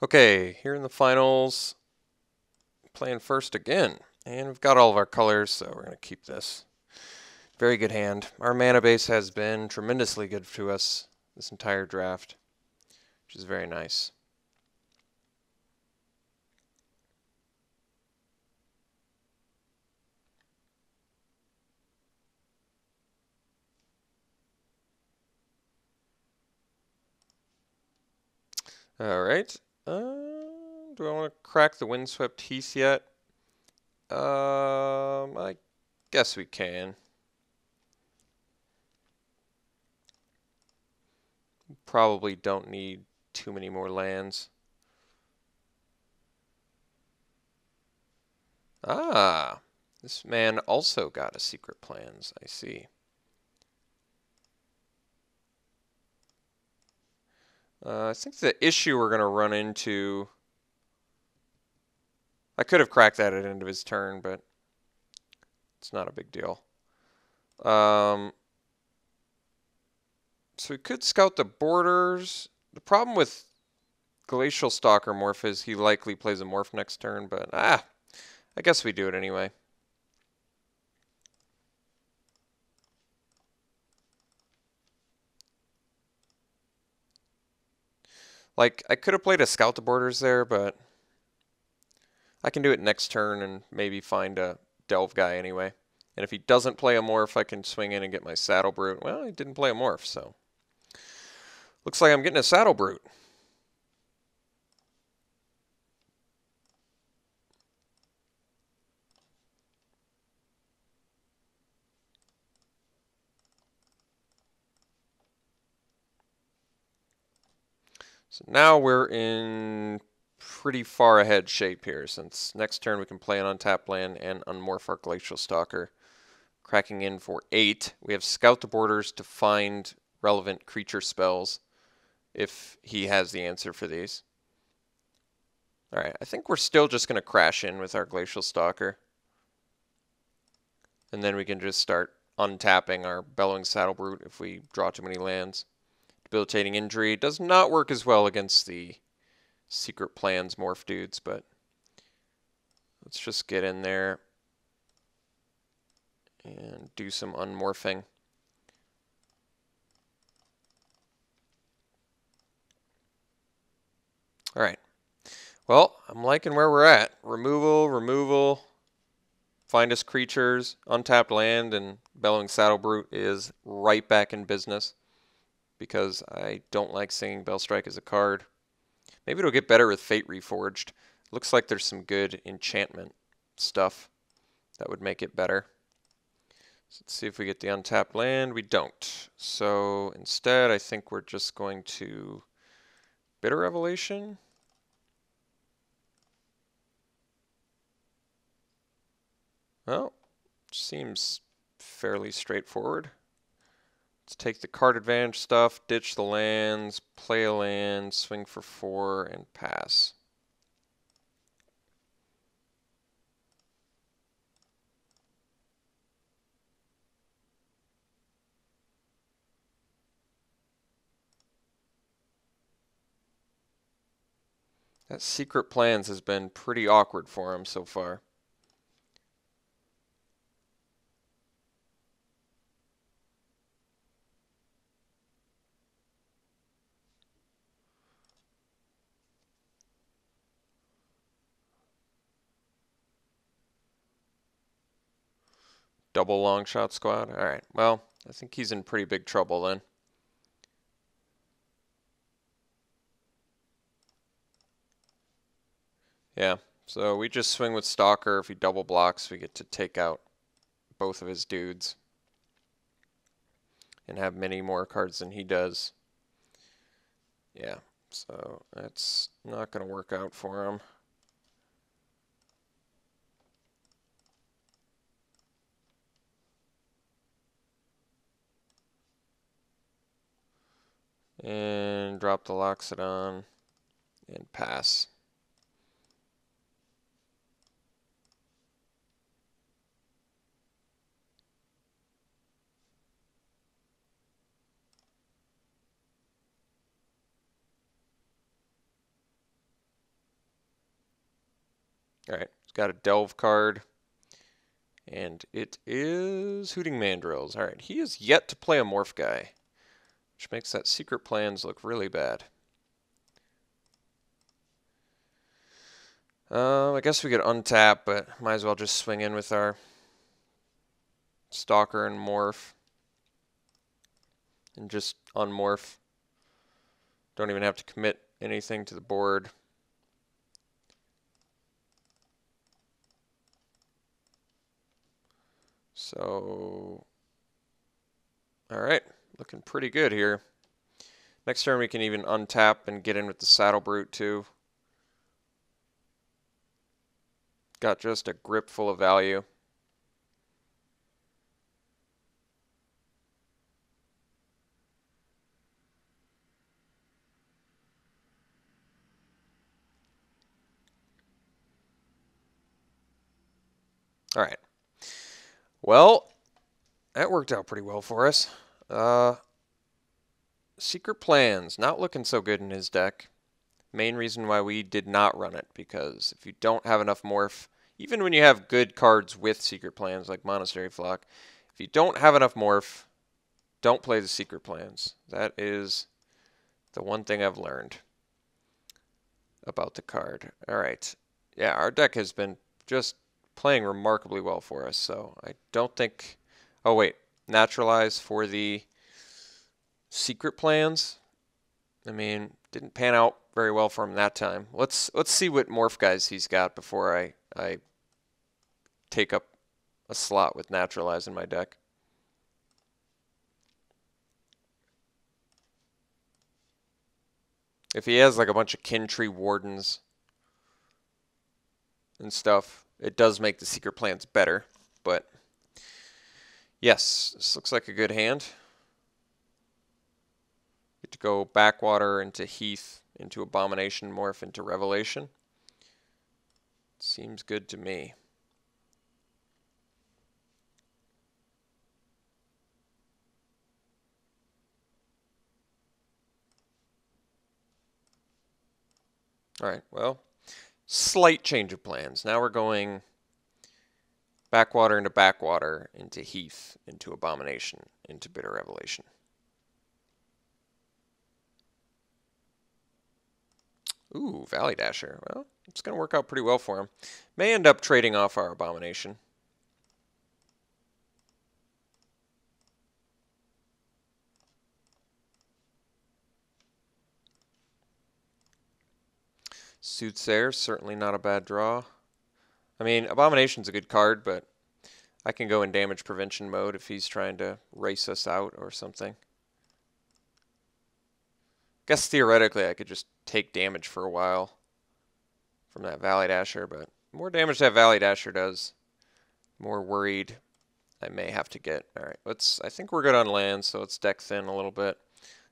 Okay, here in the finals, playing first again. And we've got all of our colors, so we're going to keep this. Very good hand. Our mana base has been tremendously good to us this entire draft, which is very nice. Alright. Do I want to crack the Windswept Heath yet? I guess we can. Probably don't need too many more lands. Ah, this man also got a secret plans, I see. I think the issue we're going to run into... I could have cracked that at the end of his turn, but it's not a big deal. So we could scout the borders. The problem with Glacial Stalker Morph is he likely plays a Morph next turn, but I guess we do it anyway. Like, I could have played a Scout the Borders there, but I can do it next turn and maybe find a Delve guy anyway. And if he doesn't play a Morph, I can swing in and get my Saddle Brute. Well, he didn't play a Morph, so looks like I'm getting a Saddle Brute. So now we're in pretty far ahead shape here, since next turn we can play an untapped land and unmorph our Glacial Stalker. Cracking in for 8. We have Scout the Borders to find relevant creature spells if he has the answer for these. Alright, I think we're still just going to crash in with our Glacial Stalker. And then we can just start untapping our Bellowing Saddle Brute if we draw too many lands. Debilitating Injury does not work as well against the Secret Plans morph dudes, but let's just get in there and do some unmorphing. Alright. Well, I'm liking where we're at. Removal, find us creatures, untapped land, and Bellowing Saddle Brute is right back in business because I don't like seeing Bellstrike as a card. Maybe it'll get better with Fate Reforged. Looks like there's some good enchantment stuff that would make it better. So let's see if we get the untapped land. We don't. So instead, I think we're just going to Bitter Revelation. Well, seems fairly straightforward. Let's take the card advantage stuff, ditch the lands, play a land, swing for 4, and pass. That Secret Plans has been pretty awkward for him so far. Double long shot squad? Alright, well, I think he's in pretty big trouble then. Yeah, so we just swing with Stalker. If he double blocks, we get to take out both of his dudes and have many more cards than he does. Yeah, so that's not going to work out for him. And drop the Loxodon and pass. Alright, it's got a Delve card. And it is Hooting Mandrills. Alright, he is yet to play a Morph guy, which makes that Secret Plans look really bad. I guess we could untap, but might as well just swing in with our Stalker and Morph. And just unmorph. Don't even have to commit anything to the board. So, alright, looking pretty good here. Next turn we can even untap and get in with the Saddle Brute too. Got just a grip full of value. Alright. Well, that worked out pretty well for us. Secret Plans, not looking so good in his deck. Main reason why we did not run it, because if you don't have enough Morph, even when you have good cards with Secret Plans like Monastery Flock, if you don't have enough Morph, don't play the Secret Plans. That is the one thing I've learned about the card. Alright. Yeah, our deck has been just playing remarkably well for us, so I don't think... Oh wait, Naturalize for the Secret Plans. I mean, didn't pan out very well for him that time. Let's see what Morph guys he's got before I take up a slot with Naturalize in my deck. If he has like a bunch of Kin Tree Wardens and stuff, it does make the Secret Plans better, but yes, this looks like a good hand. Get to go Backwater into Heath, into Abomination, Morph into Revelation. Seems good to me. Alright, well, slight change of plans. Now we're going Backwater into Heath, into Abomination, into Bitter Revelation. Ooh, Valley Dasher. Well, it's going to work out pretty well for him. May end up trading off our Abomination. Soothsayer, certainly not a bad draw. I mean, Abomination's a good card, but I can go in damage prevention mode if he's trying to race us out or something. Guess theoretically I could just take damage for a while from that Valley Dasher, but the more damage that Valley Dasher does, the more worried I may have to get. Alright, I think we're good on land, so let's deck thin a little bit.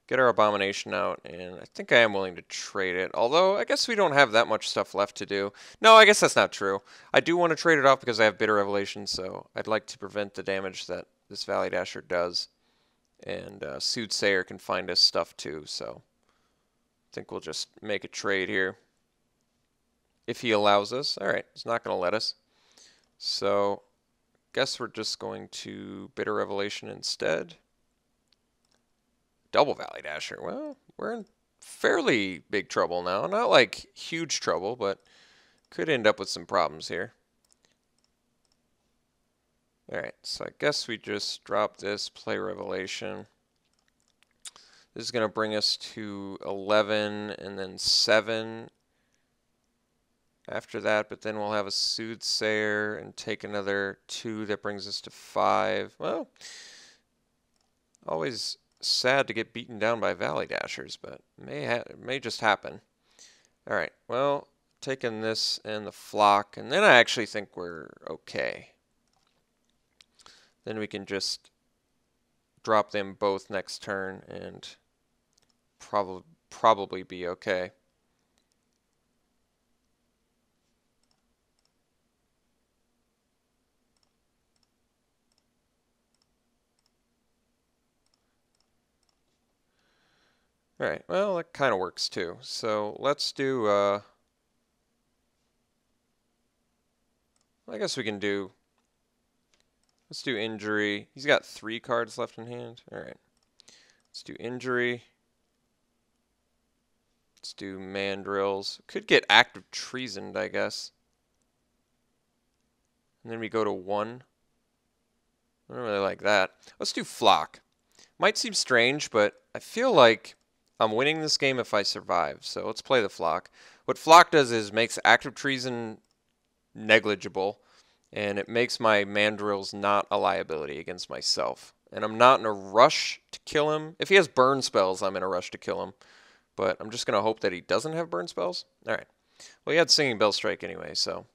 Get our Abomination out, and I think I am willing to trade it. Although, I guess we don't have that much stuff left to do. No, I guess that's not true. I do want to trade it off because I have Bitter Revelation, so I'd like to prevent the damage that this Valley Dasher does. And Soothsayer can find us stuff too, so I think we'll just make a trade here. If he allows us. Alright, he's not going to let us. So, guess we're just going to Bitter Revelation instead. Double Valley Dasher. Well, we're in fairly big trouble now. Not like huge trouble, but could end up with some problems here. Alright, so I guess we just drop this, play Revelation. This is going to bring us to 11 and then 7 after that, but then we'll have a Soothsayer and take another 2 that brings us to 5. Well, always sad to get beaten down by Valley Dashers, but it may just happen. Alright, well, taking this and the Flock, and then I actually think we're okay. Then we can just drop them both next turn and probably be okay. Alright, well, that kind of works too. So let's do I guess we can do, let's do injury. He's got 3 cards left in hand. All right. Let's do injury. Let's do mandrills. Could get active treasoned, I guess. And then we go to 1. I don't really like that. Let's do flock. Might seem strange, but I feel like I'm winning this game if I survive. So let's play the flock. What flock does is makes active treason negligible, and it makes my mandrills not a liability against myself. And I'm not in a rush to kill him. If he has burn spells, I'm in a rush to kill him. But I'm just going to hope that he doesn't have burn spells. All right. Well, he had Singing Bell Strike anyway, so.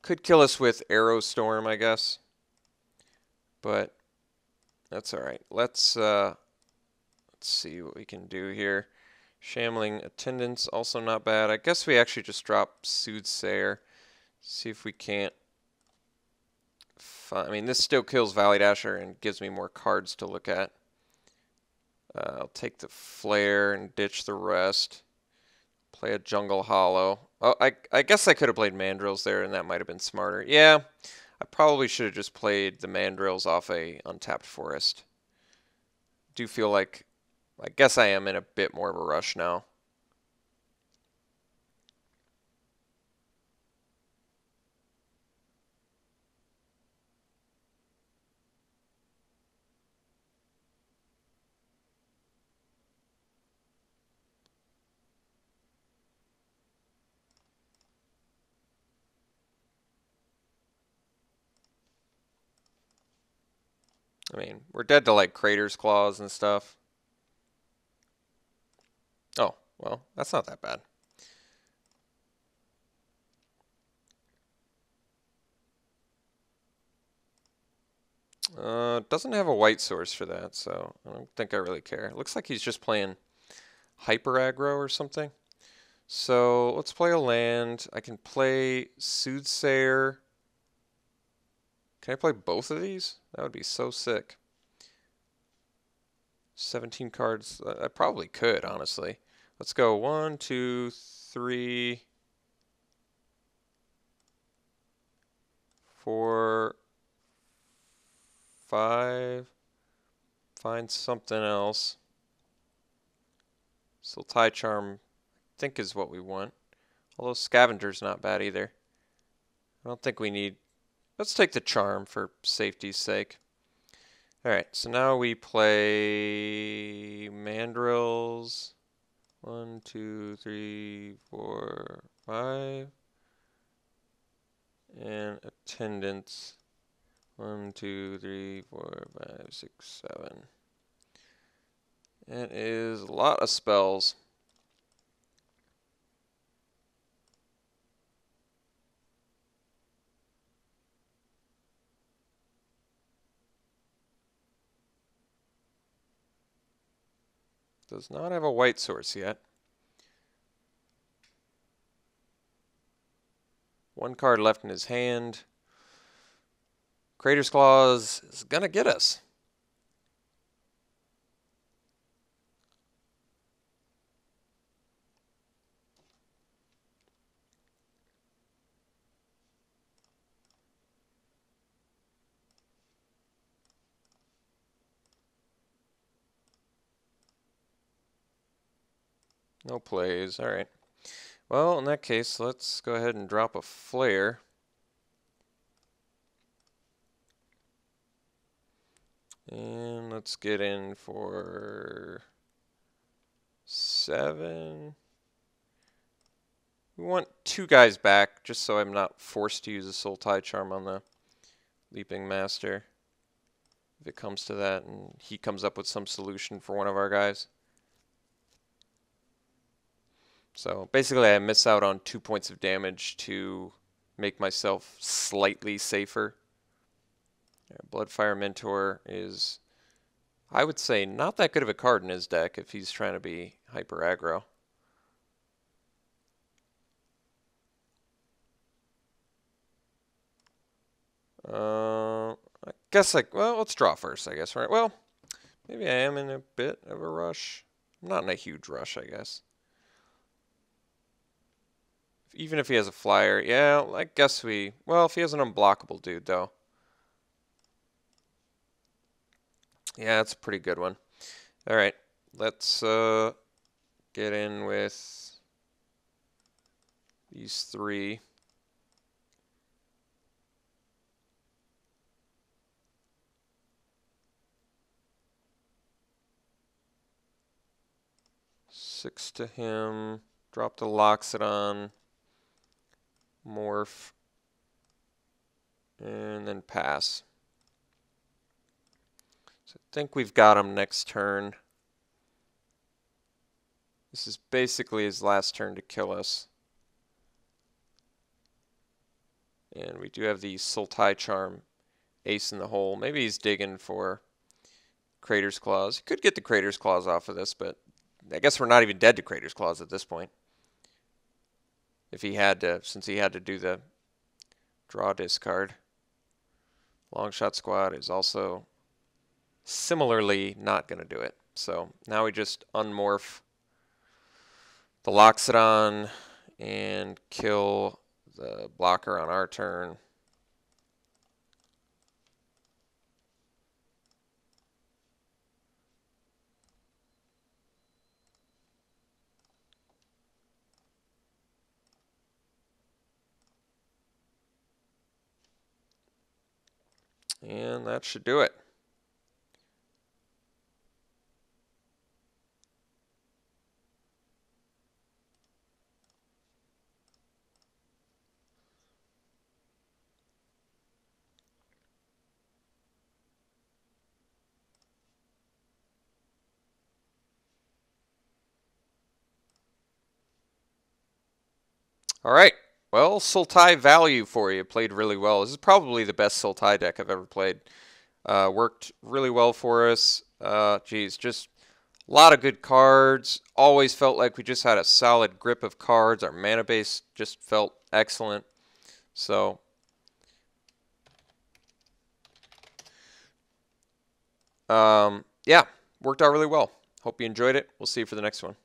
Could kill us with Arrow Storm, I guess. But that's all right. Let's see what we can do here. Shambling Attendants, also not bad. I guess we actually just drop Soothsayer. See if we can't. I mean, this still kills Valley Dasher and gives me more cards to look at. I'll take the Flare and ditch the rest. Play a Jungle Hollow. Oh, I guess I could have played Mandrills there, and that might have been smarter. Yeah, I probably should have just played the Mandrills off a untapped forest. Do feel like, I guess I am in a bit more of a rush now. I mean, we're dead to like Crater's Claws and stuff. Oh, well, that's not that bad. Doesn't have a white source for that, so I don't think I really care. It looks like he's just playing Hyper Aggro or something. So let's play a land. I can play Soothsayer. Can I play both of these? That would be so sick. 17 cards. I probably could, honestly. Let's go 1, 2, 3, 4, 5. Find something else. Sultai Charm, I think, is what we want. Although Scavenger's not bad either. I don't think we need. Let's take the Charm for safety's sake. Alright, so now we play Mandrills. 1, 2, 3, 4, 5. And Attendants. 1, 2, 3, 4, 5, 6, 7. It is a lot of spells. Does not have a white source yet. 1 card left in his hand. Crater's Claws is gonna get us. No plays. All right. Well, in that case, let's go ahead and drop a flare. And let's get in for 7. We want 2 guys back, just so I'm not forced to use a Sultai Charm on the Leaping Master. If it comes to that, and he comes up with some solution for one of our guys. So basically I miss out on 2 points of damage to make myself slightly safer. Yeah, Bloodfire Mentor is, I would say, not that good of a card in his deck if he's trying to be hyper aggro. I guess well, let's draw first, I guess, right? Well, maybe I am in a bit of a rush. I'm not in a huge rush, I guess. Even if he has a flyer. Yeah, I guess we... Well, if he has an unblockable dude, though. Yeah, that's a pretty good one. All right, let's get in with these three. Six to him. Drop the Loxodon. Morph. And then pass. So I think we've got him next turn. This is basically his last turn to kill us. And we do have the Sultai Charm ace in the hole. Maybe he's digging for Crater's Claws. He could get the Crater's Claws off of this, but I guess we're not even dead to Crater's Claws at this point. If he had to, since he had to do the draw discard. Longshot Squad is also similarly not going to do it. So now we just unmorph the Loxodon and kill the blocker on our turn. And that should do it. All right. Well, Sultai value for you. Played really well. This is probably the best Sultai deck I've ever played. Worked really well for us. Geez, just a lot of good cards. Always felt like we just had a solid grip of cards. Our mana base just felt excellent. So, yeah, worked out really well. Hope you enjoyed it. We'll see you for the next one.